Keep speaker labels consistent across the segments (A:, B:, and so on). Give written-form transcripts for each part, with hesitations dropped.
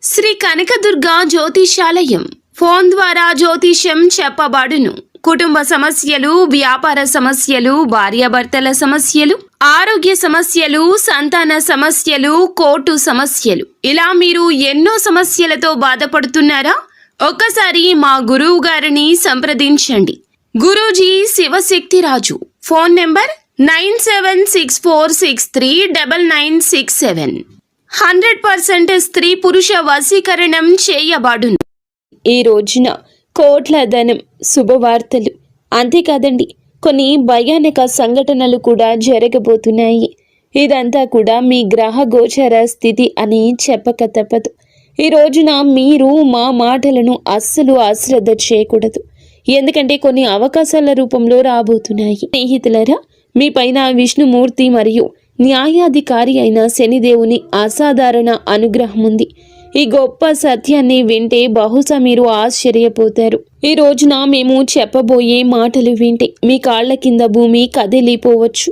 A: Shri Kanakadurga జ్యోతిషాలయం phone ద్వారా జ్యోతిష్యం చెప్పబడును. కుటుంబ సమస్యలు, వ్యాపార సమస్యలు, భార్యాభర్తల సమస్యలు, ఆరోగ్య సమస్యలు, సంతాన సమస్యలు, కోర్టు సమస్యలు, ఇలా మీరు ఎన్నో సమస్యలతో బాధపడుతున్నారా? ఒక్కసారి మా గురువు గారిని సంప్రదించండి. గురూజీ శివశక్తిరాజు. Phone number 9764639967. 100% స్త్రీ పురుష వశీకరణం చేయబడును. ఈ రోజున కోట్ల ధనం, శుభవార్తలు, అంతేకాదండి కొన్ని భయానక సంఘటనలు కూడా జరగబోతున్నాయి. ఇదంతా కూడా మీ గ్రహ గోచర స్థితి అని చెప్పక తప్పదు. ఈ రోజున మీరు మా మాటలను అస్సలు అశ్రద్ధ చేయకూడదు. ఎందుకంటే కొన్ని అవకాశాల రూపంలో రాబోతున్నాయి. స్నేహితులరా, మీ పైన విష్ణుమూర్తి మరియు న్యాయాధికారి అయిన శనిదేవుని అసాధారణ అనుగ్రహం ఉంది. ఈ గొప్ప సత్యాన్ని వింటే బహుశా మీరు ఆశ్చర్యపోతారు. ఈ రోజున మేము చెప్పబోయే మాటలు వింటే మీ కాళ్ల కింద భూమి కదిలిపోవచ్చు.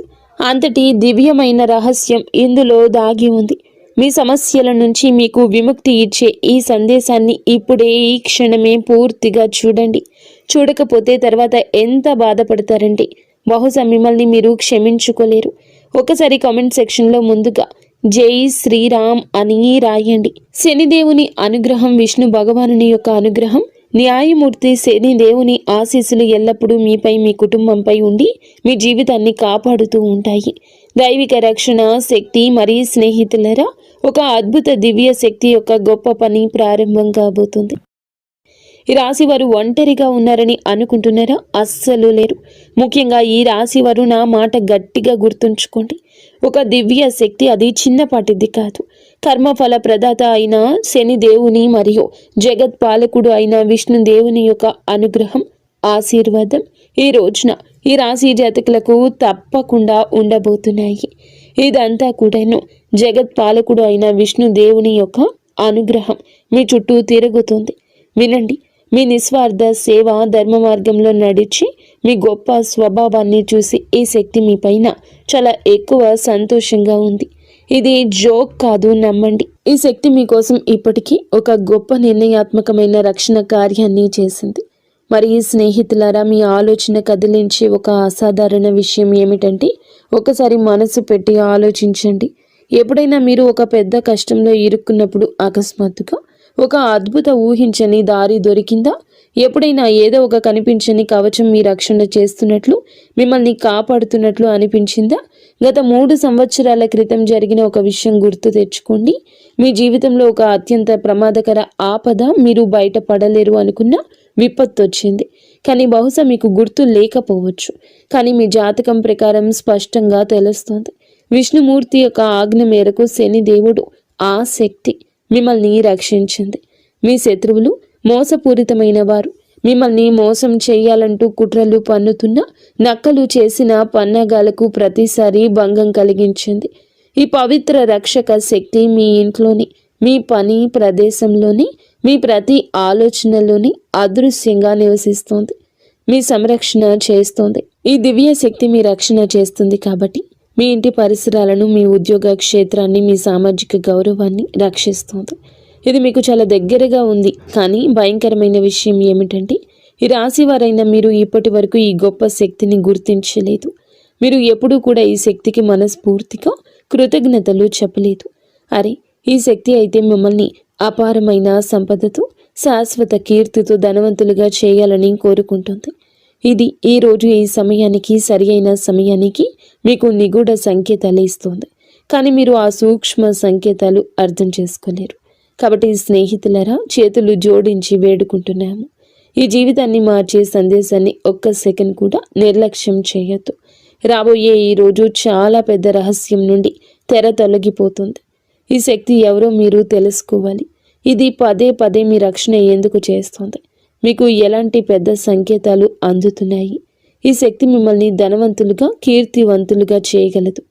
A: అంతటి దివ్యమైన రహస్యం ఇందులో దాగి ఉంది. మీ సమస్యల నుంచి మీకు విముక్తి ఇచ్చే ఈ సందేశాన్ని ఇప్పుడే, ఈ క్షణమే పూర్తిగా చూడండి. చూడకపోతే తర్వాత ఎంత బాధపడతారంటే బహుశా మిమ్మల్ని మీరు క్షమించుకోలేరు. ఒకసారి కామెంట్ సెక్షన్లో ముందుగా జై శ్రీరామ్ అని రాయండి. శనిదేవుని అనుగ్రహం, విష్ణు భగవానుని యొక్క అనుగ్రహం, న్యాయమూర్తి శనిదేవుని ఆశీస్సులు ఎల్లప్పుడూ మీపై, మీ కుటుంబంపై ఉండి మీ జీవితాన్ని కాపాడుతూ ఉంటాయి. దైవిక రక్షణ శక్తి మరియు స్నేహితులరా, ఒక అద్భుత దివ్య శక్తి యొక్క గొప్ప పని ప్రారంభం కాబోతుంది. ఈ రాశి వారు ఒంటరిగా ఉన్నారని అనుకుంటున్నారా? అస్సలు లేరు. ముఖ్యంగా ఈ రాశి వారు నా మాట గట్టిగా గుర్తుంచుకోండి. ఒక దివ్య శక్తి, అది చిన్నపాటిది కాదు. కర్మఫల ప్రదాత అయిన శనిదేవుని మరియు జగత్ పాలకుడు అయిన విష్ణుదేవుని యొక్క అనుగ్రహం, ఆశీర్వాదం ఈ రోజున ఈ రాశి జాతకులకు తప్పకుండా ఉండబోతున్నాయి. ఇదంతా కూడాను జగత్ పాలకుడు అయిన విష్ణుదేవుని యొక్క అనుగ్రహం మీ చుట్టూ తిరుగుతుంది. వినండి, మీ నిస్వార్థ సేవ, ధర్మ మార్గంలో నడిచి మీ గొప్ప స్వభావాన్ని చూసి ఈ శక్తి మీ పైన చాలా ఎక్కువ సంతోషంగా ఉంది. ఇది జోక్ కాదు, నమ్మండి. ఈ శక్తి మీకోసం ఇప్పటికీ ఒక గొప్ప నిర్ణయాత్మకమైన రక్షణ కార్యాన్ని చేసింది. మరి ఈ స్నేహితులారా, మీ ఆలోచన కదిలించే ఒక అసాధారణ విషయం ఏమిటంటే, ఒకసారి మనసు పెట్టి ఆలోచించండి. ఎప్పుడైనా మీరు ఒక పెద్ద కష్టంలో ఇరుక్కున్నప్పుడు అకస్మాత్తుగా ఒక అద్భుత ఊహించని దారి దొరికిందా? ఎప్పుడైనా ఏదో ఒక కనిపించని కవచం మీ రక్షణ చేస్తున్నట్లు, మిమ్మల్ని కాపాడుతున్నట్లు అనిపించిందా? గత 3 సంవత్సరాల క్రితం జరిగిన ఒక విషయం గుర్తు తెచ్చుకోండి. మీ జీవితంలో ఒక అత్యంత ప్రమాదకర ఆపద, మీరు బయటపడలేరు అనుకున్న విపత్తు వచ్చింది. కానీ బహుశా మీకు గుర్తు లేకపోవచ్చు. కానీ మీ జాతకం ప్రకారం స్పష్టంగా తెలుస్తోంది. విష్ణుమూర్తి యొక్క ఆజ్ఞ మేరకు శనిదేవుడు, ఆ శక్తి మిమ్మల్ని రక్షించింది. మీ శత్రువులు మోసపూరితమైన వారు, మిమ్మల్ని మోసం చేయాలంటూ కుట్రలు పన్నుతున్న నక్కలు చేసిన పన్నాగాలకు ప్రతిసారి భంగం కలిగించింది. ఈ పవిత్ర రక్షక శక్తి మీ ఇంట్లోని, మీ పని ప్రదేశంలోని, మీ ప్రతి ఆలోచనలోని అదృశ్యంగా నివసిస్తోంది. మీ సంరక్షణ చేస్తోంది. ఈ దివ్య శక్తి మీ రక్షణ చేస్తుంది కాబట్టి మీ ఇంటి పరిసరాలను, మీ ఉద్యోగ క్షేత్రాన్ని, మీ సామాజిక గౌరవాన్ని రక్షిస్తోంది. ఇది మీకు చాలా దగ్గరగా ఉంది. కానీ భయంకరమైన విషయం ఏమిటంటే, ఈ రాశి వారైన మీరు ఇప్పటి వరకు ఈ గొప్ప శక్తిని గుర్తించలేదు. మీరు ఎప్పుడూ కూడా ఈ శక్తికి మనస్ఫూర్తిగా కృతజ్ఞతలు చెప్పలేదు. అరే, ఈ శక్తి అయితే మిమ్మల్ని అపారమైన సంపదతో, శాశ్వత కీర్తితో ధనవంతులుగా చేయాలని కోరుకుంటుంది. ఇది ఈ రోజు ఈ సమయానికి, సరి అయిన సమయానికి మీకు నిగూఢ సంకేతాలు ఇస్తుంది. కానీ మీరు ఆ సూక్ష్మ సంకేతాలు అర్థం చేసుకోలేరు. కాబట్టి స్నేహితులరా, చేతులు జోడించి వేడుకుంటున్నాము. ఈ జీవితాన్ని మార్చే సందేశాన్ని ఒక్క సెకండ్ కూడా నిర్లక్ష్యం చేయొద్దు. రాబోయే ఈ రోజు చాలా పెద్ద రహస్యం నుండి తెర తొలగిపోతుంది. ఈ శక్తి ఎవరో మీరు తెలుసుకోవాలి. ఇది పదే పదే మీ రక్షణ ఎందుకు చేస్తుంది? మీకు ఎలాంటి పెద్ద సంకేతాలు అందుతున్నాయి? ఈ శక్తి మిమ్మల్ని ధనవంతులుగా, కీర్తివంతులుగా చేయగలదు.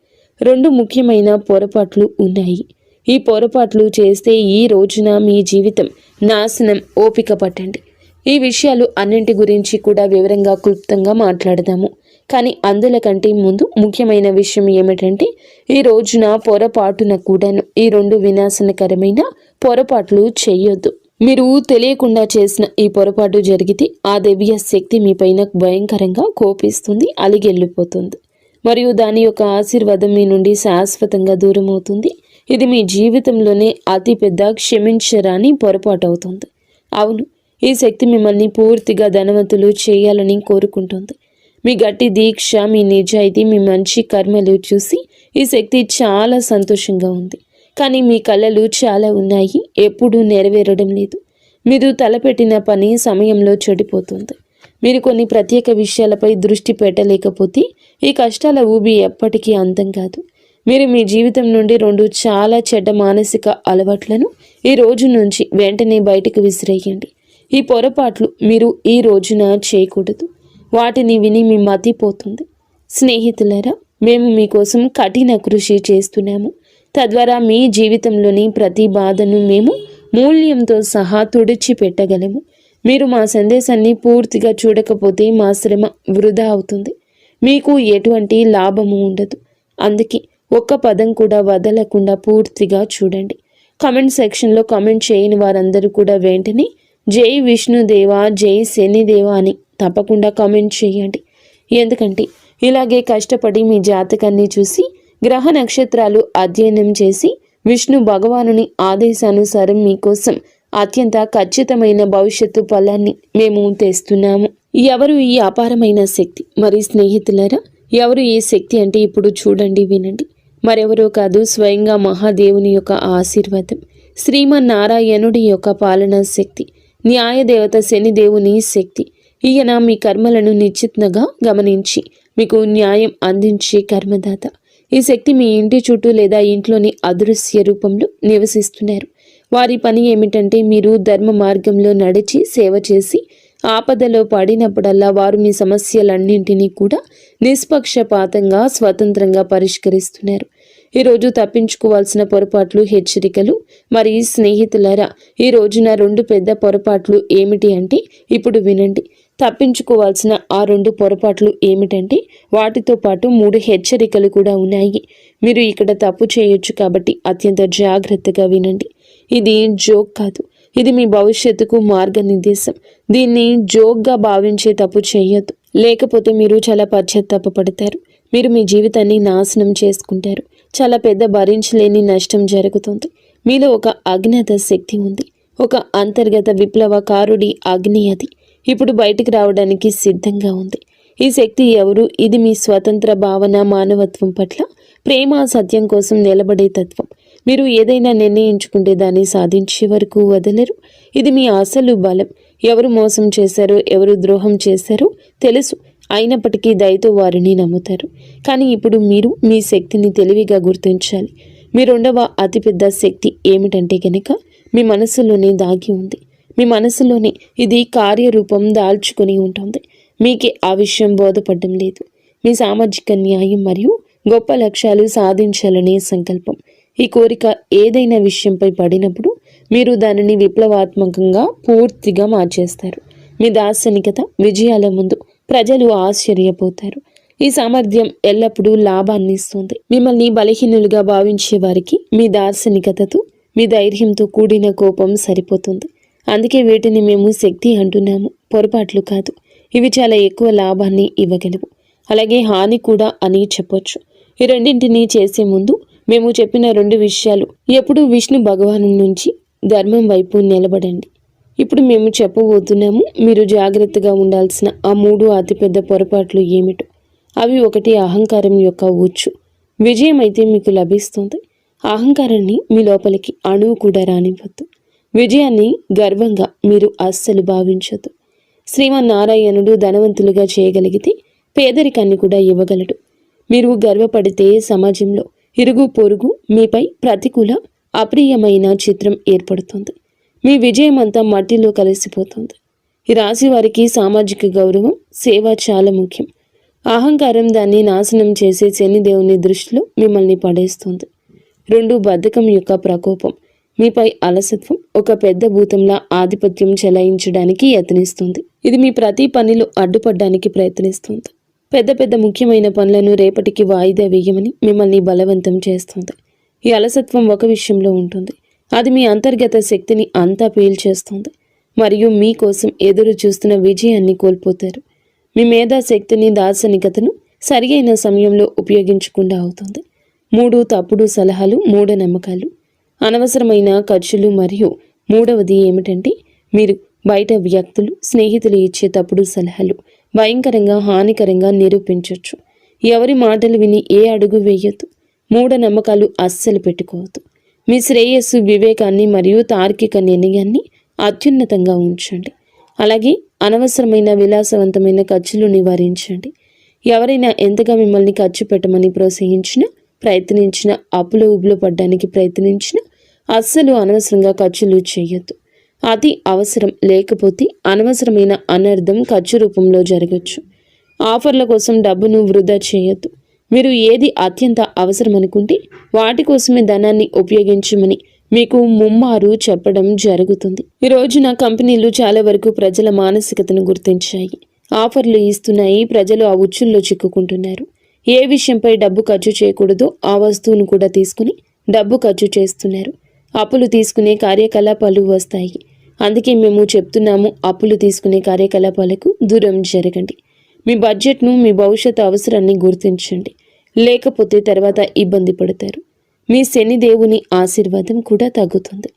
A: 2 ముఖ్యమైన పొరపాట్లు ఉన్నాయి. ఈ పొరపాట్లు చేస్తే ఈ రోజున మీ జీవితం నాశనం. ఓపిక పట్టండి. ఈ విషయాలు అన్నింటి గురించి కూడా వివరంగా, క్లుప్తంగా మాట్లాడదాము. కానీ అందుల కంటే ముందు ముఖ్యమైన విషయం ఏమిటంటే, ఈ రోజున పొరపాటున కూడాను ఈ 2 వినాశనకరమైన పొరపాట్లు చెయ్యొద్దు. మీరు తెలియకుండా చేసిన ఈ పొరపాటు జరిగితే ఆ దివ్య శక్తి మీపైన భయంకరంగా కోపిస్తుంది, అలిగెళ్ళిపోతుంది. మరియు దాని యొక్క ఆశీర్వాదం మీ నుండి శాశ్వతంగా దూరం అవుతుంది. ఇది మీ జీవితంలోనే అతిపెద్ద క్షమించరాని పొరపాటు అవుతుంది. అవును, ఈ శక్తి మిమ్మల్ని పూర్తిగా ధనవంతులు చేయాలని కోరుకుంటుంది. మీ గట్టి దీక్ష, మీ నిజాయితీ, మీ మంచి కర్మలు చూసి ఈ శక్తి చాలా సంతోషంగా ఉంది. కానీ మీ కళలు చాలా ఉన్నాయి, ఎప్పుడూ నెరవేరడం లేదు. మీరు తలపెట్టిన పని సమయంలో చెడిపోతుంది. మీరు కొన్ని ప్రత్యేక విషయాలపై దృష్టి పెట్టలేకపోతే ఈ కష్టాల ఊబి ఎప్పటికీ అంతం కాదు. మీరు మీ జీవితం నుండి 2 చాలా చెడ్డ మానసిక అలవాట్లను ఈ రోజు నుంచి వెంటనే బయటకు విసిరేయండి. ఈ పొరపాట్లు మీరు ఈ రోజున చేయకూడదు. వాటిని విని మీ మతిపోతుంది. స్నేహితులారా, మేము మీకోసం కఠిన కృషి చేస్తున్నాము. తద్వారా మీ జీవితంలోని ప్రతి బాధను మేము మూల్యంతో సహా తుడిచిపెట్టగలము. మీరు మా సందేశాన్ని పూర్తిగా చూడకపోతే మా శ్రమ వృధా అవుతుంది. మీకు ఎటువంటి లాభము ఉండదు. అందుకే ఒక్క పదం కూడా వదలకుండా పూర్తిగా చూడండి. కామెంట్ సెక్షన్లో కామెంట్ చేయని వారందరూ కూడా వెంటనే జై విష్ణుదేవ, జై శనిదేవ అని తప్పకుండా కామెంట్ చేయండి. ఎందుకంటే ఇలాగే కష్టపడి మీ జాతకాన్ని చూసి గ్రహ నక్షత్రాలు అధ్యయనం చేసి విష్ణు భగవానుని ఆదేశానుసారం మీకోసం అత్యంత ఖచ్చితమైన భవిష్యత్తు ఫలాన్ని మేము తెస్తున్నాము. ఎవరు ఈ అపారమైన శక్తి? మరి స్నేహితులారా, ఎవరు ఈ శక్తి అంటే ఇప్పుడు చూడండి, వినండి. మరెవరో కాదు, స్వయంగా మహాదేవుని యొక్క ఆశీర్వాదం, శ్రీమన్నారాయణుడి యొక్క పాలనా శక్తి, న్యాయదేవత శనిదేవుని శక్తి. ఈయన మీ కర్మలను నిశ్చితంగా గమనించి మీకు న్యాయం అందించే కర్మదాత. ఈ శక్తి మీ ఇంటి చుట్టూ లేదా ఇంట్లోని అదృశ్య రూపంలో నివసిస్తున్నారు. వారి పని ఏమిటంటే మీరు ధర్మ మార్గంలో నడిచి సేవ చేసి ఆపదలో పడినప్పుడల్లా వారు మీ సమస్యలన్నింటినీ కూడా నిష్పక్షపాతంగా స్వతంత్రంగా పరిష్కరిస్తున్నారు. ఈరోజు తప్పించుకోవాల్సిన పొరపాట్లు, హెచ్చరికలు. మరి స్నేహితులారా, ఈ రోజున 2 పెద్ద పొరపాట్లు ఏమిటి అంటే ఇప్పుడు వినండి. తప్పించుకోవాల్సిన ఆ 2 పొరపాట్లు ఏమిటంటే వాటితో పాటు 3 హెచ్చరికలు కూడా ఉన్నాయి. మీరు ఇక్కడ తప్పు చేయొచ్చు కాబట్టి అత్యంత జాగ్రత్తగా వినండి. ఇది జోక్ కాదు, ఇది మీ భవిష్యత్తుకు మార్గనిర్దేశం. దీన్ని జోక్గా భావించే తప్పు చేయొద్దు, లేకపోతే మీరు చాలా పశ్చాత్తాపపడతారు. మీరు మీ జీవితాన్ని నాశనం చేసుకుంటారు. చాలా పెద్ద భరించలేని నష్టం జరుగుతుంది. మీలో ఒక అజ్ఞాత శక్తి ఉంది, ఒక అంతర్గత విప్లవకారుడి అగ్ని. అది ఇప్పుడు బయటికి రావడానికి సిద్ధంగా ఉంది. ఈ శక్తి ఎవరు? ఇది మీ స్వతంత్ర భావన, మానవత్వం పట్ల ప్రేమ, సత్యం కోసం నిలబడే తత్వం. మీరు ఏదైనా నిర్ణయించుకుంటే దాన్ని సాధించే వరకు వదలరు. ఇది మీ అసలు బలం. ఎవరు మోసం చేశారో, ఎవరు ద్రోహం చేశారో తెలుసు, అయినప్పటికీ దయతో వారిని నమ్ముతారు. కానీ ఇప్పుడు మీరు మీ శక్తిని తెలివిగా గుర్తించాలి. మీ 2వ అతిపెద్ద శక్తి ఏమిటంటే కనుక మీ మనసులోనే దాగి ఉంది. మీ మనసులోనే ఇది కార్యరూపం దాల్చుకొని ఉంటుంది. మీకే ఆ విషయం బోధపడడం లేదు. మీ సామాజిక న్యాయం మరియు గొప్ప లక్ష్యాలు సాధించాలనే సంకల్పం. ఈ కోరిక ఏదైనా విషయంపై పడినప్పుడు మీరు దానిని విప్లవాత్మకంగా పూర్తిగా మార్చేస్తారు. మీ దార్శనికత విజయాల ముందు ప్రజలు ఆశ్చర్యపోతారు. ఈ సామర్థ్యం ఎల్లప్పుడూ లాభాన్ని ఇస్తుంది. మిమ్మల్ని బలహీనులుగా భావించే వారికి మీ దార్శనికతతో, మీ ధైర్యంతో కూడిన కోపం సరిపోతుంది. అందుకే వీటిని మేము శక్తి అంటున్నాము, పొరపాట్లు కాదు. ఇవి చాలా ఎక్కువ లాభాన్ని ఇవ్వగలవు, అలాగే హాని కూడా అని చెప్పొచ్చు. ఈ రెండింటినీ చేసే ముందు మేము చెప్పిన 2 విషయాలు. ఎప్పుడు విష్ణు భగవాను నుంచి ధర్మం వైపు నిలబడండి. ఇప్పుడు మేము చెప్పబోతున్నాము. మీరు జాగ్రత్తగా ఉండాల్సిన ఆ 3 అతిపెద్ద పొరపాట్లు ఏమిటో. అవి 1, అహంకారం యొక్క ఉచ్చు. విజయం అయితే మీకు లభిస్తుంది. అహంకారాన్ని మీ లోపలికి అణువు కూడా రానివ్వద్దు. విజయాన్ని గర్వంగా మీరు అస్సలు భావించొద్దు. శ్రీమన్నారాయణుడు ధనవంతులుగా చేయగలిగితే పేదరికాన్ని కూడా ఇవ్వగలడు. మీరు గర్వపడితే సమాజంలో ఇరుగు పొరుగు మీపై ప్రతికూల, అప్రియమైన చిత్రం ఏర్పడుతుంది. మీ విజయం అంతా మట్టిలో కలిసిపోతుంది. ఈ రాశి వారికి సామాజిక గౌరవం, సేవ చాలా ముఖ్యం. అహంకారం దాన్ని నాశనం చేసే శనిదేవుని దృష్టిలో మిమ్మల్ని పడేస్తుంది. 2, బద్ధకం యొక్క ప్రకోపం. మీపై అలసత్వం ఒక పెద్ద భూతంలా ఆధిపత్యం చెలాయించడానికి యత్నిస్తుంది. ఇది మీ ప్రతి పనిలో అడ్డుపడడానికి ప్రయత్నిస్తుంది. పెద్ద పెద్ద ముఖ్యమైన పనులను రేపటికి వాయిదా వేయమని మిమ్మల్ని బలవంతం చేస్తుంది. ఈ అలసత్వం ఒక విషయంలో ఉంటుంది. అది మీ అంతర్గత శక్తిని అంతా పీల్చేస్తుంది మరియు మీకోసం ఎదురు చూస్తున్న విజయాన్ని కోల్పోతారు. మీ మేధాశక్తిని దార్శనికతను సరియైన సమయంలో ఉపయోగించకుండా అవుతుంది. 3 తప్పుడు సలహాలు, మూఢనమ్మకాలు, అనవసరమైన ఖర్చులు మరియు మూడవది ఏమిటంటే మీరు బయట వ్యక్తులు, స్నేహితులు ఇచ్చే తప్పుడు సలహాలు భయంకరంగా హానికరంగా నిరూపించవచ్చు. ఎవరి మాటలు విని ఏ అడుగు వేయొద్దు. మూఢనమ్మకాలు అస్సలు పెట్టుకోవద్దు. మీ శ్రేయస్సు, వివేకాన్ని మరియు తార్కిక నిర్ణయాన్ని అత్యున్నతంగా ఉంచండి. అలాగే అనవసరమైన విలాసవంతమైన ఖర్చులు నివారించండి. ఎవరైనా ఎంతగా మిమ్మల్ని ఖర్చు పెట్టమని ప్రోత్సహించినా, ప్రయత్నించిన, అప్పులో ఉబ్బులో పడ్డానికి ప్రయత్నించిన అస్సలు అనవసరంగా ఖర్చులు చేయొద్దు. అతి అవసరం లేకపోతే అనవసరమైన అనర్థం ఖర్చు రూపంలో జరగచ్చు. ఆఫర్ల కోసం డబ్బును వృధా చేయొద్దు. మీరు ఏది అత్యంత అవసరం అనుకుంటే వాటి కోసమే ధనాన్ని ఉపయోగించమని మీకు ముమ్మారు చెప్పడం జరుగుతుంది. ఈ రోజున కంపెనీలు చాలా వరకు ప్రజల మానసికతను గుర్తించాయి. ఆఫర్లు ఇస్తున్నాయి. ప్రజలు ఆ ఉచ్చుల్లో చిక్కుకుంటున్నారు. ఏ విషయంపై డబ్బు ఖర్చు చేయకూడదో ఆ వస్తువును కూడా తీసుకుని డబ్బు ఖర్చు చేస్తున్నారు. అప్పులు తీసుకునే కార్యకలాపాలు వస్తాయి. అందుకే మేము చెప్తున్నాము, అప్పులు తీసుకునే కార్యకలాపాలకు దూరం జరగండి. మీ బడ్జెట్ను, మీ భవిష్యత్ అవసరాన్ని గుర్తించండి. లేకపోతే తర్వాత ఇబ్బంది పడతారు. మీ శనిదేవుని ఆశీర్వాదం కూడా తగ్గుతుంది.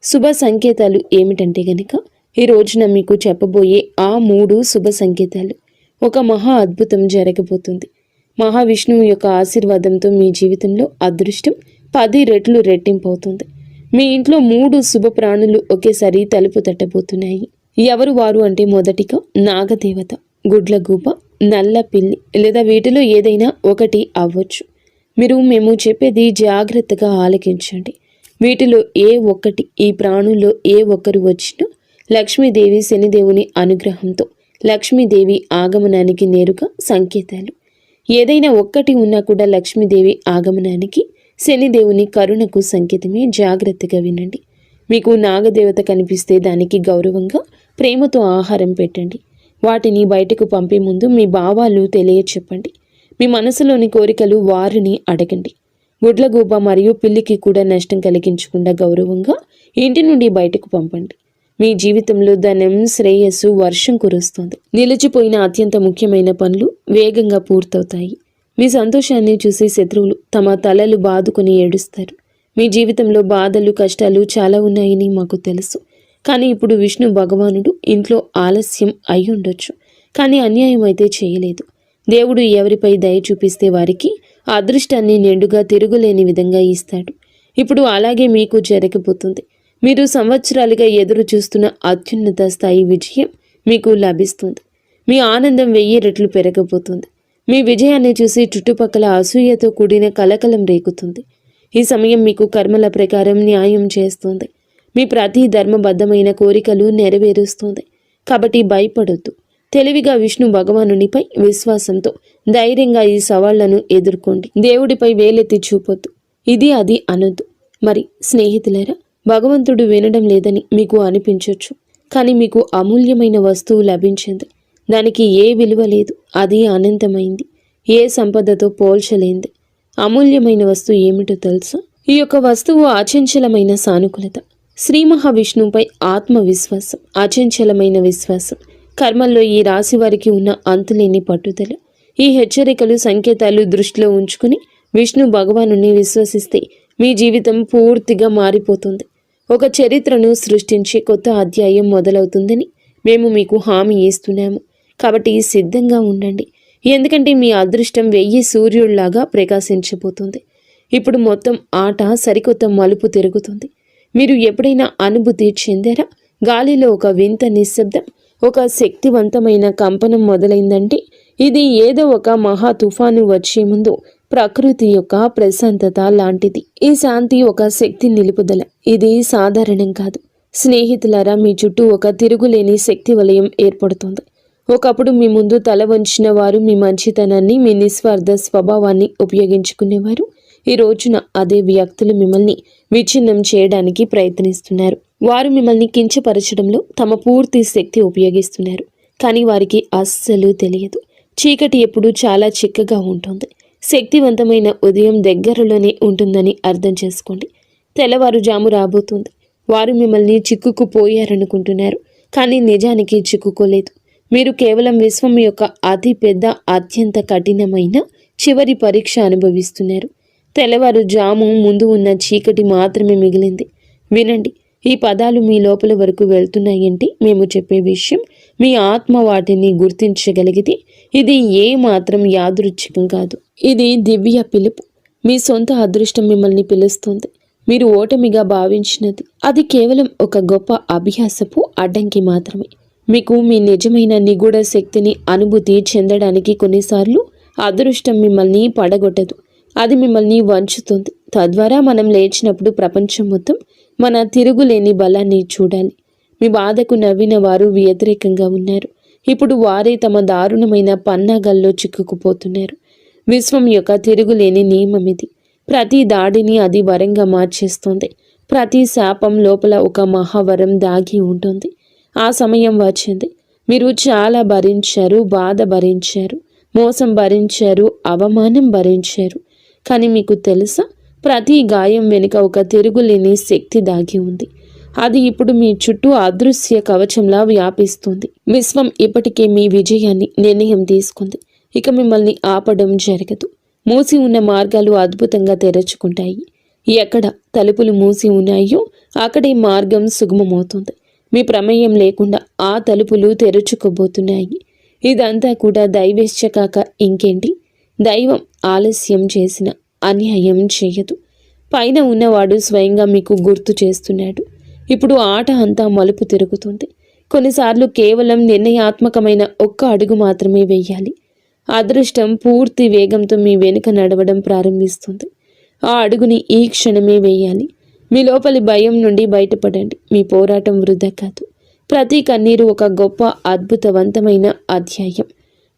A: శుభ సంకేతాలు ఏమిటంటే గనక ఈ రోజున మీకు చెప్పబోయే ఆ 3 శుభ సంకేతాలు. ఒక మహా అద్భుతం జరగబోతుంది. మహావిష్ణువు యొక్క ఆశీర్వాదంతో మీ జీవితంలో అదృష్టం 10 రెట్లు రెట్టింపు అవుతుంది. మీ ఇంట్లో 3 శుభ ప్రాణులు ఒకేసారి తలుపు తట్టబోతున్నాయి. ఎవరు వారు అంటే మొదటిగా నాగదేవత, గుడ్లగూబ, నల్ల పిల్లి లేదా వీటిలో ఏదైనా ఒకటి అవ్వచ్చు. మేము చెప్పేది జాగ్రత్తగా ఆలకించండి. వీటిలో ఏ ఒక్కటి, ఈ ప్రాణుల్లో ఏ ఒక్కరు వచ్చినా లక్ష్మీదేవి, శనిదేవుని అనుగ్రహంతో లక్ష్మీదేవి ఆగమనానికి నేరుగా సంకేతాలు. ఏదైనా ఒక్కటి ఉన్నా కూడా లక్ష్మీదేవి ఆగమనానికి, శనిదేవుని కరుణకు సంకేతమే. జాగ్రత్తగా వినండి. మీకు నాగదేవత కనిపిస్తే దానికి గౌరవంగా, ప్రేమతో ఆహారం పెట్టండి. వాటిని బయటకు పంపే ముందు మీ భావాలు తెలియచెప్పండి. మీ మనసులోని కోరికలు వారిని అడగండి. గుడ్లగూబ మరియు పిల్లికి కూడా నష్టం కలిగించకుండా గౌరవంగా ఇంటి నుండి బయటకు పంపండి. మీ జీవితంలో ధనం, శ్రేయస్సు వర్షం కురుస్తుంది. నిలిచిపోయిన అత్యంత ముఖ్యమైన పనులు వేగంగా పూర్తవుతాయి. మీ సంతోషాన్ని చూసి శత్రువులు తమ తలలు బాదుకొని ఏడుస్తారు. మీ జీవితంలో బాధలు, కష్టాలు చాలా ఉన్నాయని మాకు తెలుసు. కానీ ఇప్పుడు విష్ణు భగవానుడు ఇంట్లో ఆలస్యం అయి ఉండొచ్చు, కానీ అన్యాయం అయితే చేయలేదు. దేవుడు ఎవరిపై దయ చూపిస్తే వారికి అదృష్టాన్ని నిండుగా తిరుగులేని విధంగా ఇస్తాడు. ఇప్పుడు అలాగే మీకు జరగబోతుంది. మీరు సంవత్సరాలుగా ఎదురు చూస్తున్న అత్యున్నత స్థాయి విజయం మీకు లభిస్తుంది. మీ ఆనందం 1000 రెట్లు పెరగబోతుంది. మీ విజయాన్ని చూసి చుట్టుపక్కల అసూయతో కూడిన కలకలం రేగుతుంది. ఈ సమయం మీకు కర్మల ప్రకారం న్యాయం చేస్తుంది. మీ ప్రతి ధర్మబద్ధమైన కోరికలు నెరవేరుస్తుంది. కాబట్టి భయపడొద్దు. తెలివిగా విష్ణు భగవానునిపై విశ్వాసంతో ధైర్యంగా ఈ సవాళ్లను ఎదుర్కోండి. దేవుడిపై వేలెత్తి చూపొద్దు, ఇది అది అనొద్దు. మరి స్నేహితులారా, భగవంతుడు వినడం లేదని మీకు అనిపించవచ్చు. కానీ మీకు అమూల్యమైన వస్తువు లభించింది. దానికి ఏ విలువ లేదు. అది అనంతమైంది. ఏ సంపదతో పోల్చలేంది. అమూల్యమైన వస్తువు ఏమిటో తెలుసా? ఈ యొక్క వస్తువు అచంచలమైన సానుకూలత, శ్రీ మహావిష్ణువుపై ఆత్మవిశ్వాసం, అచంచలమైన విశ్వాసం, కర్మల్లో ఈ రాశి వారికి ఉన్న అంతులేని పట్టుదల. ఈ హెచ్చరికలు, సంకేతాలు దృష్టిలో ఉంచుకుని విష్ణు భగవానుని విశ్వసిస్తే మీ జీవితం పూర్తిగా మారిపోతుంది. ఒక చరిత్రను సృష్టించే కొత్త అధ్యాయం మొదలవుతుందని మేము మీకు హామీ ఇస్తున్నాము. కాబట్టి సిద్ధంగా ఉండండి. ఎందుకంటే మీ అదృష్టం 1000 సూర్యుళ్లాగా ప్రకాశించబోతుంది. ఇప్పుడు మొత్తం ఆట సరికొత్త మలుపు తిరుగుతుంది. మీరు ఎప్పుడైనా అనుభూతి చెందారా? గాలిలో ఒక వింత నిశ్శబ్దం, ఒక శక్తివంతమైన కంపనం మొదలైందంటే ఇది ఏదో ఒక మహా తుఫాను వచ్చే ముందు ప్రకృతి యొక్క ప్రశాంతత లాంటిది. ఈ శాంతి ఒక శక్తి నిలుపుదల. ఇది సాధారణం కాదు. స్నేహితులారా, మీ చుట్టూ ఒక తిరుగులేని శక్తి వలయం ఏర్పడుతుంది. ఒకప్పుడు మీ ముందు తల వంచిన వారు, మీ మంచితనాన్ని, మీ నిస్వార్థ స్వభావాన్ని ఉపయోగించుకునేవారు. ఈ రోజున అదే వ్యక్తులు మిమ్మల్ని విచ్ఛిన్నం చేయడానికి ప్రయత్నిస్తున్నారు. వారు మిమ్మల్ని కించపరచడంలో తమ పూర్తి శక్తి ఉపయోగిస్తున్నారు. కానీ వారికి అస్సలు తెలియదు, చీకటి ఎప్పుడూ చాలా చిక్కగా ఉంటుంది. శక్తివంతమైన ఉదయం దగ్గరలోనే ఉంటుందని అర్థం చేసుకోండి. తెల్లవారుజాము రాబోతుంది. వారు మిమ్మల్ని చిక్కుకుపోయారనుకుంటున్నారు, కానీ నిజానికి చిక్కుకోలేదు. మీరు కేవలం విశ్వం యొక్క అతి పెద్ద, అత్యంత కఠినమైన చివరి పరీక్ష అనుభవిస్తున్నారు. తెల్లవారుజాము ముందు ఉన్న చీకటి మాత్రమే మిగిలింది. వినండి, ఈ పదాలు మీ లోపల వరకు వెళ్తున్నాయంటే మేము చెప్పే విషయం మీ ఆత్మ వాటిని గుర్తించగలిగితే ఇది ఏ మాత్రం యాదృచ్ఛికం కాదు. ఇది దివ్య పిలుపు. మీ సొంత అదృష్టం మిమ్మల్ని పిలుస్తుంది. మీరు ఓటమిగా భావించినది అది కేవలం ఒక గొప్ప అభ్యాసపు అడ్డంకి మాత్రమే. మీకు మీ నిజమైన నిగూఢ శక్తిని అనుభూతి చెందడానికి కొన్నిసార్లు అదృష్టం మిమ్మల్ని పడగొట్టదు, అది మిమ్మల్ని వంచుతుంది. తద్వారా మనం లేచినప్పుడు ప్రపంచం మొత్తం మన తిరుగులేని బలాన్ని చూడాలి. మీ బాధకు నవ్విన వారు వ్యతిరేకంగా ఉన్నారు. ఇప్పుడు వారే తమ దారుణమైన పన్నాగాల్లో చిక్కుకుపోతున్నారు. విశ్వం యొక్క తిరుగులేని నియమం ఇది. ప్రతి దాడిని అది వరంగా మార్చేస్తుంది. ప్రతి శాపం లోపల ఒక మహావరం దాగి ఉంటుంది. ఆ సమయం వచ్చింది. మీరు చాలా భరించారు, బాధ భరించారు, మోసం భరించారు, అవమానం భరించారు. కానీ మీకు తెలుసా, ప్రతి గాయం వెనుక ఒక తిరుగులేని శక్తి దాగి ఉంది. అది ఇప్పుడు మీ చుట్టూ అదృశ్య కవచంలా వ్యాపిస్తుంది. విశ్వం ఇప్పటికే మీ విజయాన్ని నిర్ణయం తీసుకుంది. ఇక మిమ్మల్ని ఆపడం జరగదు. మూసి ఉన్న మార్గాలు అద్భుతంగా తెరుచుకుంటాయి. ఎక్కడ తలుపులు మూసి ఉన్నాయో అక్కడే మార్గం సుగమమవుతుంది. మీ ప్రమేయం లేకుండా ఆ తలుపులు తెరుచుకోబోతున్నాయి. ఇదంతా కూడా దైవేచ్ఛ కాక ఇంకేంటి? దైవం ఆలస్యం చేసిన అన్యాయం చేయదు. పైన ఉన్నవాడు స్వయంగా మీకు గుర్తు చేస్తున్నాడు. ఇప్పుడు ఆట అంతా మలుపు తిరుగుతుంది. కొన్నిసార్లు కేవలం నిర్ణయాత్మకమైన ఒక్క అడుగు మాత్రమే వేయాలి. అదృష్టం పూర్తి వేగంతో మీ వెనుక నడవడం ప్రారంభిస్తుంది. ఆ అడుగుని ఈ క్షణమే వేయాలి. మీ లోపలి భయం నుండి బయటపడండి. మీ పోరాటం వృధా కాదు. ప్రతి కన్నీరు ఒక గొప్ప అద్భుతవంతమైన అధ్యాయం.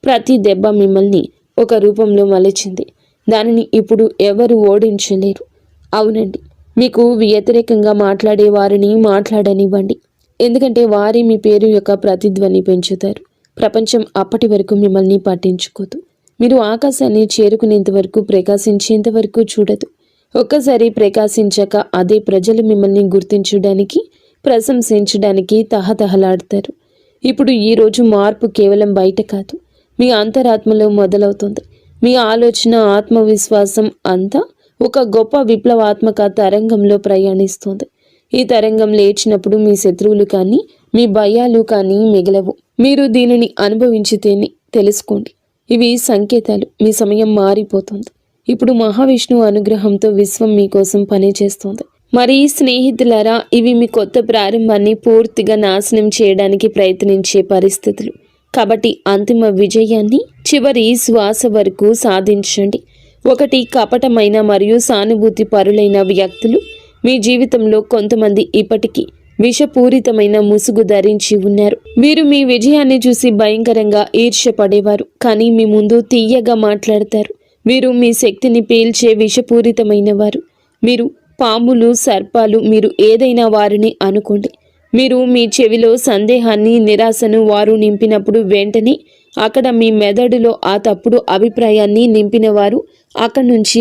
A: ప్రతి దెబ్బ మిమ్మల్ని ఒక రూపంలో మలిచింది. దానిని ఇప్పుడు ఎవరు ఓడించలేరు. అవునండి, మీకు వ్యతిరేకంగా మాట్లాడే వారిని మాట్లాడనివ్వండి. ఎందుకంటే వారే మీ పేరు యొక్క ప్రతిధ్వని పెంచుతారు. ప్రపంచం అప్పటి వరకు మిమ్మల్ని పట్టించుకోదు. మీరు ఆకాశాన్ని చేరుకునేంత వరకు, ప్రకాశించేంత వరకు చూడదు. ఒక్కసారి ప్రకాశించాక అదే ప్రజలు మిమ్మల్ని గుర్తించడానికి, ప్రశంసించడానికి తహతహలాడతారు. ఇప్పుడు ఈరోజు మార్పు కేవలం బయట కాదు, మీ అంతరాత్మలో మొదలవుతుంది. మీ ఆలోచన, ఆత్మవిశ్వాసం అంతా ఒక గొప్ప విప్లవాత్మక తరంగంలో ప్రయాణిస్తుంది. ఈ తరంగం లేచినప్పుడు మీ శత్రువులు కానీ, మీ భయాలు కానీ మిగలవు. మీరు దీనిని అనుభవించితేనే తెలుసుకోండి. ఇవి సంకేతాలు. మీ సమయం మారిపోతుంది. ఇప్పుడు మహావిష్ణువు అనుగ్రహంతో విశ్వం మీకోసం పనిచేస్తుంది. మరి స్నేహితులారా, ఇవి మీ కొత్త ప్రారంభాన్ని పూర్తిగా నాశనం చేయడానికి ప్రయత్నించే పరిస్థితులు. కాబట్టి అంతిమ విజయాన్ని చివరి శ్వాస వరకు సాధించండి. ఒకటి, కపటమైన మరియు సానుభూతి పరులైన వ్యక్తులు. మీ జీవితంలో కొంతమంది ఇప్పటికీ విషపూరితమైన ముసుగు ధరించి ఉన్నారు. వీరు మీ విజయాన్ని చూసి భయంకరంగా ఈర్ష్యపడేవారు, కానీ మీ ముందు తీయగా మాట్లాడతారు. వీరు మీ శక్తిని పీల్చే విషపూరితమైన వారు. మీరు పాములు, సర్పాలు, మీరు ఏదైనా వారిని అనుకోండి. మీరు మీ చెవిలో సందేహాన్ని, నిరాశను వారు నింపినప్పుడు వెంటనే అక్కడ మీ మెదడులో ఆ తప్పుడు అభిప్రాయాన్ని నింపిన వారు అక్కడి నుంచి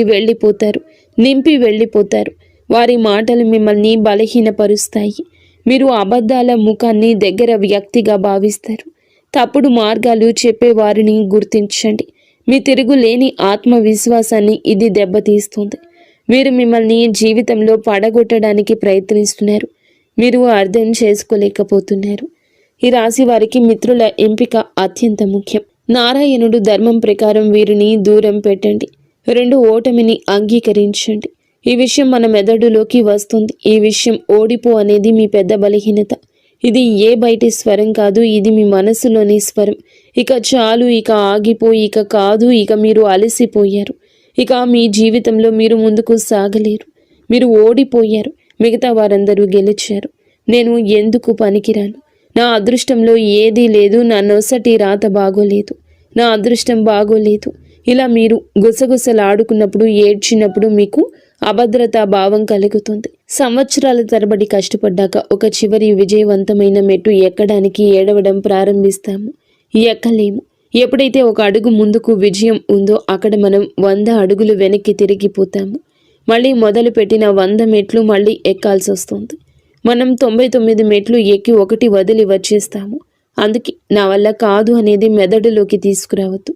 A: నింపి వెళ్ళిపోతారు. వారి మాటలు మిమ్మల్ని బలహీనపరుస్తాయి. మీరు అబద్ధాల ముఖాన్ని దగ్గర వ్యక్తిగా భావిస్తారు. తప్పుడు మార్గాలు చెప్పేవారిని గుర్తించండి. మీ తిరుగులేని ఆత్మవిశ్వాసాన్ని ఇది దెబ్బతీస్తుంది. వీరు మిమ్మల్ని జీవితంలో పడగొట్టడానికి ప్రయత్నిస్తున్నారు. మీరు అర్థం చేసుకోలేకపోతున్నారు. ఈ రాశి వారికి మిత్రుల ఎంపిక అత్యంత ముఖ్యం. నారాయణుడు ధర్మం ప్రకారం వీరిని దూరం పెట్టండి. 2, ఓటమిని అంగీకరించండి. ఈ విషయం మన మెదడులోకి వస్తుంది. ఈ విషయం ఓడిపో అనేది మీ పెద్ద బలహీనత. ఇది ఏ బయటి స్వరం కాదు, ఇది మీ మనసులోని స్వరం. ఇక చాలు, ఇక ఆగిపో, ఇక కాదు, ఇక మీరు అలసిపోయారు. ఇక మీ జీవితంలో మీరు ముందుకు సాగలేరు. మీరు ఓడిపోయారు. మిగతా వారందరూ గెలిచారు. నేను ఎందుకు పనికిరాను? నా అదృష్టంలో ఏదీ లేదు. నా నొసటి రాత బాగోలేదు. నా అదృష్టం బాగోలేదు. ఇలా మీరు గుసగుసలాడుకున్నప్పుడు, ఏడ్చినప్పుడు మీకు అభద్రతా భావం కలుగుతుంది. సంవత్సరాల తరబడి కష్టపడ్డాక ఒక చివరి విజయవంతమైన మెట్టు ఎక్కడానికి ఏడవడం ప్రారంభిస్తాము. ఎక్కలేము. ఎప్పుడైతే ఒక అడుగు ముందుకు విజయం ఉందో అక్కడ మనం 100 అడుగులు వెనక్కి తిరిగిపోతాము. మళ్ళీ మొదలుపెట్టిన 100 మెట్లు మళ్ళీ ఎక్కాల్సి వస్తుంది. మనం 99 మెట్లు ఎక్కి ఒకటి వదిలి వచ్చేస్తాము. అందుకే నా వల్ల కాదు అనేది మెదడులోకి తీసుకురావద్దు.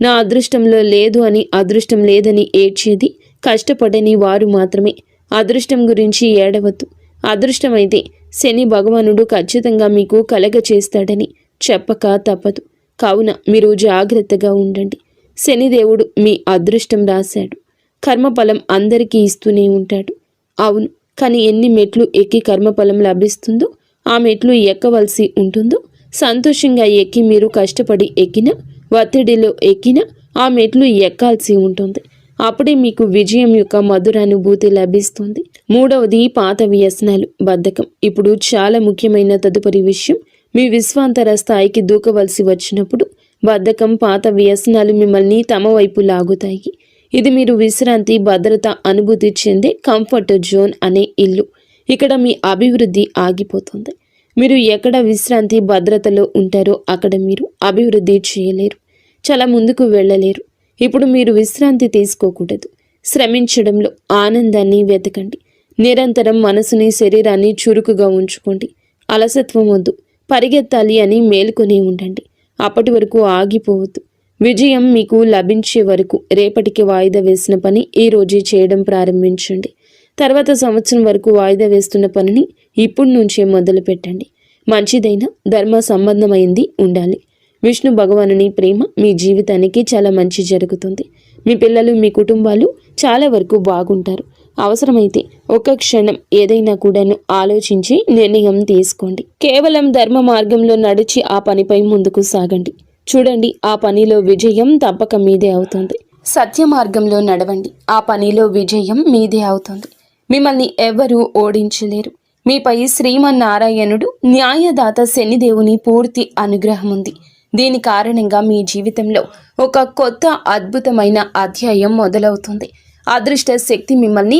A: నా అదృష్టంలో లేదు అని, అదృష్టం లేదని ఏడ్చేది కష్టపడని వారు మాత్రమే. అదృష్టం గురించి ఏడవద్దు. అదృష్టమైతే శని భగవానుడు ఖచ్చితంగా మీకు కలగ చేస్తాడని చెప్పక తప్పదు. కావున మీరు జాగ్రత్తగా ఉండండి. శనిదేవుడు మీ అదృష్టం రాశాడు. కర్మఫలం అందరికీ ఇస్తూనే ఉంటాడు. అవును, కానీ ఎన్ని మెట్లు ఎక్కి కర్మఫలం లభిస్తుందో, ఆ మెట్లు ఎక్కవలసి ఉంటుందో, సంతోషంగా ఎక్కి మీరు కష్టపడి ఎక్కినా, ఒత్తిడిలో ఎక్కినా ఆ మెట్లు ఎక్కాల్సి ఉంటుంది. అప్పుడే మీకు విజయం యొక్క మధురానుభూతి లభిస్తుంది. మూడవది పాత వ్యసనాలు, బద్ధకం. ఇప్పుడు చాలా ముఖ్యమైన తదుపరి విషయం, మీ విశ్వాంతర స్థాయికి దూకవలసి వచ్చినప్పుడు బద్ధకం, పాత వ్యసనాలు మిమ్మల్ని తమ వైపు లాగుతాయి. ఇది మీరు విశ్రాంతి, భద్రత అనుభూతి చెందే కంఫర్ట్ జోన్ అనే ఇల్లు. ఇక్కడ మీ అభివృద్ధి ఆగిపోతుంది. మీరు ఎక్కడ విశ్రాంతి, భద్రతలో ఉంటారో అక్కడ మీరు అభివృద్ధి చేయలేరు, చాలా ముందుకు వెళ్ళలేరు. ఇప్పుడు మీరు విశ్రాంతి తీసుకోకూడదు. శ్రమించడంలో ఆనందాన్ని వెతకండి. నిరంతరం మనసుని, శరీరాన్ని చురుకుగా ఉంచుకోండి. అలసత్వం వద్దు. పరిగెత్తాలి అని మేలుకొని ఉండండి. అప్పటి వరకు ఆగిపోవద్దు. విజయం మీకు లభించే వరకు రేపటికి వాయిదా వేసిన పని ఈ రోజే చేయడం ప్రారంభించండి. తర్వాత సంవత్సరం వరకు వాయిదా వేస్తున్న పనిని ఇప్పటి నుంచే మొదలు పెట్టండి. మంచిదైన ధర్మ సంబంధమైంది ఉండాలి. విష్ణు భగవానుని ప్రేమ మీ జీవితానికి చాలా మంచి జరుగుతుంది. మీ పిల్లలు, మీ కుటుంబాలు చాలా వరకు బాగుంటారు. అవసరమైతే ఒక్క క్షణం ఏదైనా కూడాను ఆలోచించి నిర్ణయం తీసుకోండి. కేవలం ధర్మ మార్గంలో నడిచి ఆ పనిపై ముందుకు సాగండి. చూడండి, ఆ పనిలో విజయం తప్పక మీదే అవుతుంది. సత్య మార్గంలో నడవండి. ఆ పనిలో విజయం మీదే అవుతుంది. మిమ్మల్ని ఎవరూ ఓడించలేరు. మీపై శ్రీమన్నారాయణుడు న్యాయదాత శనిదేవుని పూర్తి అనుగ్రహం ఉంది. దీని కారణంగా మీ జీవితంలో ఒక కొత్త అద్భుతమైన అధ్యాయం మొదలవుతుంది. అదృష్ట శక్తి మిమ్మల్ని